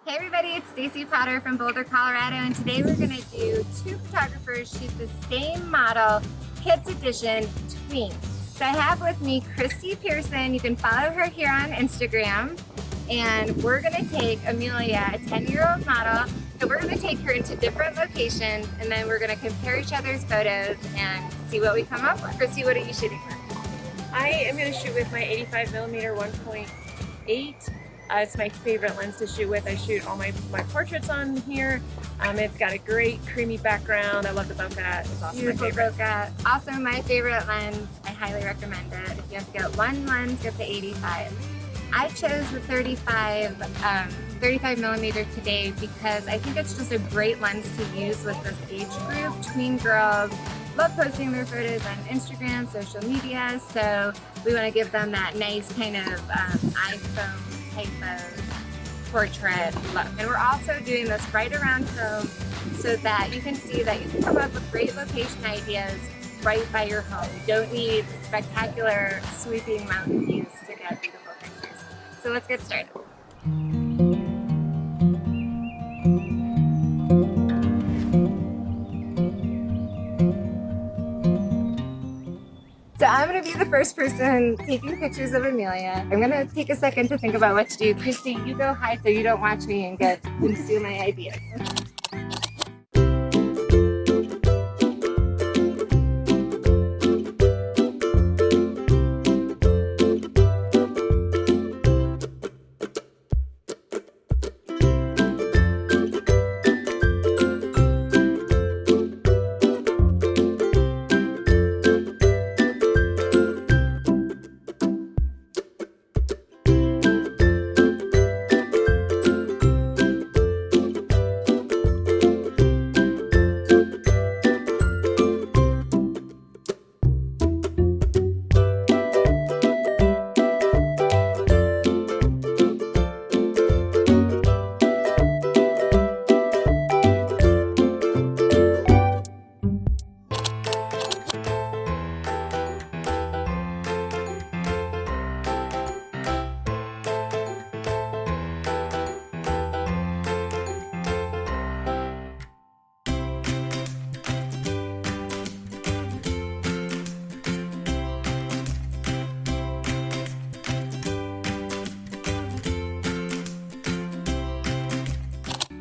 Hey everybody, it's Stacy Potter from Boulder, Colorado, and today we're going to do two photographers shoot the same model, Kids Edition Tween. So I have with me Christy Pearson. You can follow her here on Instagram, and we're going to take Amelia, a 10-year-old model, so we're going to take her into different locations, and then we're going to compare each other's photos and see what we come up with. Christy, what are you shooting for? I am going to shoot with my 85mm 1.8. It's my favorite lens to shoot with. I shoot all my portraits on here. It's got a great creamy background. I love the bokeh. It's also Beautiful my favorite. bokeh. Also my favorite lens. I highly recommend it. If you have to get one lens, get the 85. I chose the 35mm today because I think it's just a great lens to use with this age group. Tween girls love posting their photos on Instagram, social media, so we want to give them that nice kind of iPhone type of portrait look. And we're also doing this right around home so that you can see that you can come up with great location ideas right by your home. You don't need spectacular sweeping mountain views to get beautiful pictures. So let's get started. So I'm going to be the first person taking pictures of Amelia. I'm going to take a second to think about what to do. Christy, you go hide so you don't watch me and steal my ideas.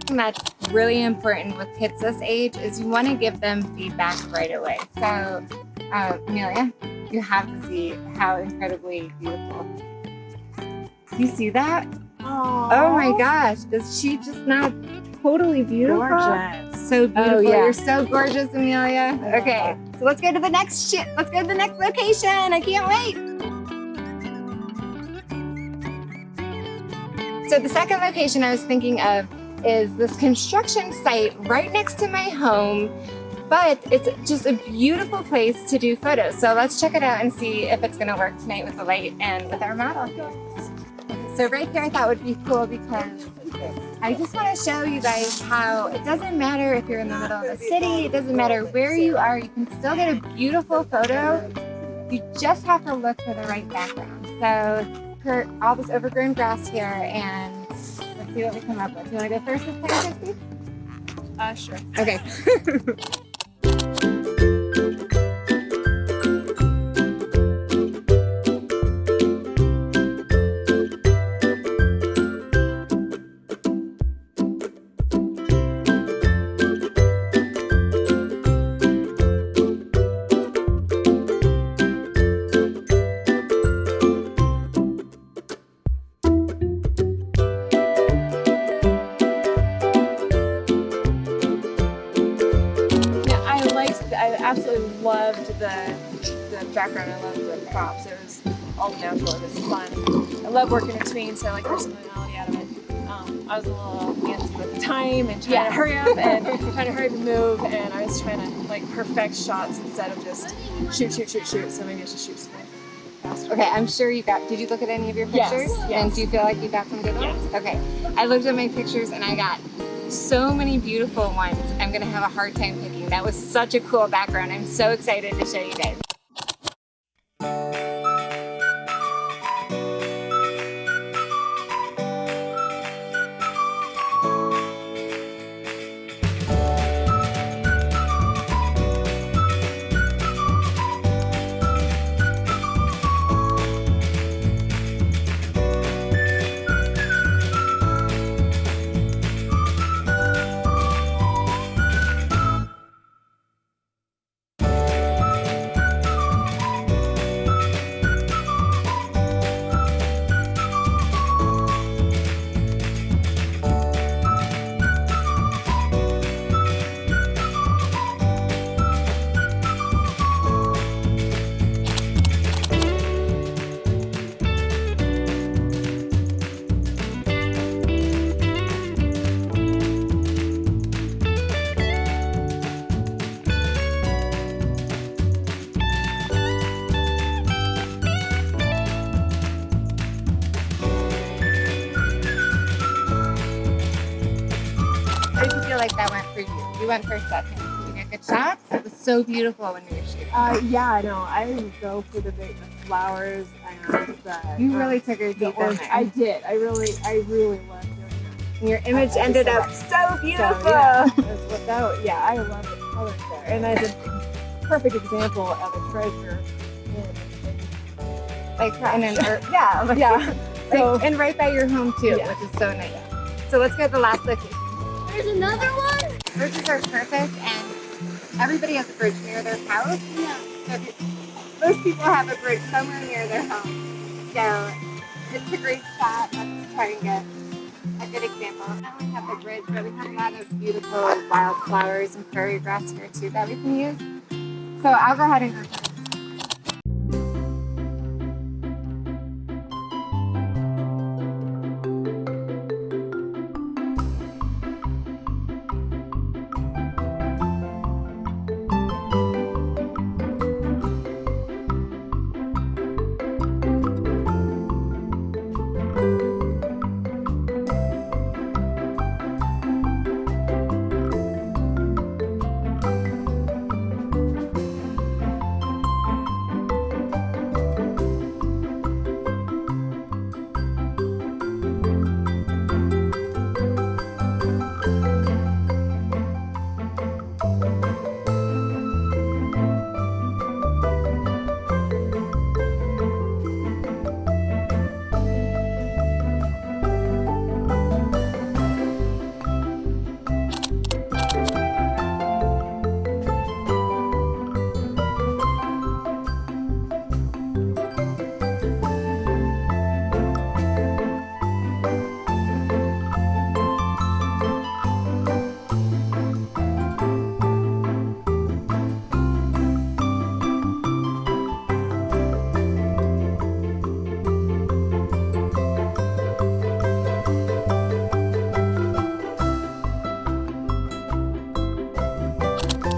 That's really important with kids this age is you want to give them feedback right away. So Amelia, you have to see how incredibly beautiful. You see that? Aww. Oh my gosh, is she just not totally beautiful? Gorgeous. So beautiful. Oh, yeah. You're so gorgeous, Amelia. Okay, so let's go to the next Let's go to the next location. I can't wait. So the second location I was thinking of is this construction site right next to my home, but it's just a beautiful place to do photos. So let's check it out and see if it's gonna work tonight with the light and with our model. So right here I thought would be cool because I just want to show you guys how it doesn't matter if you're in the middle of the city, it doesn't matter where you are, you can still get a beautiful photo. You just have to look for the right background. So for all this overgrown grass here, and let's see what we come up with. You want to go first this time, Christy? Sure. Okay. I absolutely loved the background. I loved the props. It was all natural. It was fun. I love working in Tween, so I like personality out of it. I was a little antsy with the time and trying to hurry up and trying to hurry up and move, and I was trying to like perfect shots instead of just shoot. So maybe I should shoot some faster. Okay, I'm sure you got, did you look at any of your pictures? Yes. And do you feel like you got some good ones? Yes. Okay, I looked at my pictures and I got so many beautiful ones. I'm gonna have a hard time picking. That was such a cool background. I'm so excited to show you guys. feel like that went for you? You went for second. Did you get good shots? It was so beautiful when we were shooting. Yeah, no, I go for the flowers and the. You really took her deep in there. I did. I really loved doing that. And your image ended up so beautiful. So, yeah, I love the colors there, and that's a perfect example of a treasure. Like in an yeah, like, Yeah. So like, and right by your home too, Yeah. which is so nice. So let's go to the last location. There's another one? Bridges are perfect, and everybody has a bridge near their house. Yeah. So most people have a bridge somewhere near their home. So it's a great spot. Let's try and get a good example. Not only have the bridge, but we have a lot of beautiful wildflowers and prairie grass here too that we can use. So I'll go ahead and go first.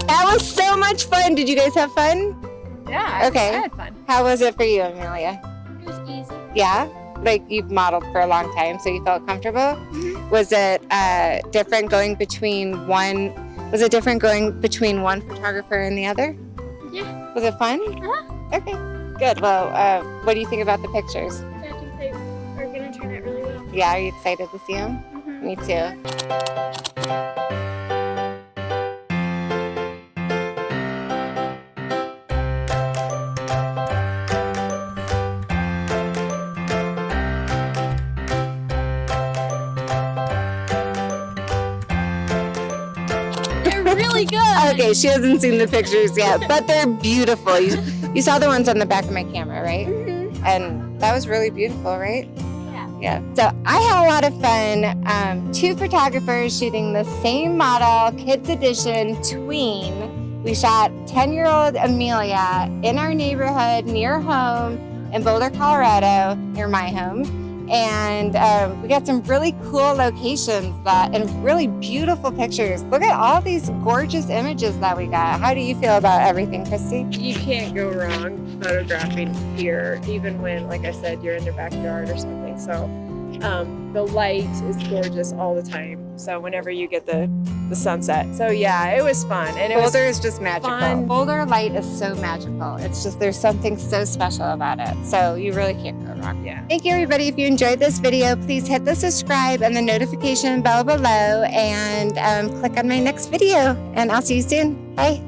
That was so much fun. Did you guys have fun? yeah, Okay. I had fun. How was it for you, Amelia? It was easy. Yeah? Like you've modeled for a long time, so you felt comfortable? Was it different going between one photographer and the other? Yeah. Was it fun? Uh-huh. Okay, good. Well, what do you think about the pictures? I think they are going to turn out really well. Yeah, are you excited to see them? Mm-hmm. Me too. They're really good. Okay, she hasn't seen the pictures yet, but they're beautiful. You saw the ones on the back of my camera, right? Mm-hmm. And that was really beautiful, right? Yeah. Yeah. So I had a lot of fun. 2 photographers shooting the same model, Kids Edition, Tween. We shot 10-year-old Amelia in our neighborhood near home in Boulder, Colorado, near my home. And we got some really cool locations and really beautiful pictures. Look at all these gorgeous images that we got. How do you feel about everything, Christy? You can't go wrong photographing here, even when, like I said, you're in their backyard or something. So the light is gorgeous all the time. So whenever you get the sunset. So yeah, it was fun. And Boulder is just magical. fun. Boulder light is so magical. It's just, there's something so special about it. So you really can't go wrong. Yeah. Thank you, everybody. If you enjoyed this video, please hit the subscribe and the notification bell below and click on my next video. And I'll see you soon. Bye.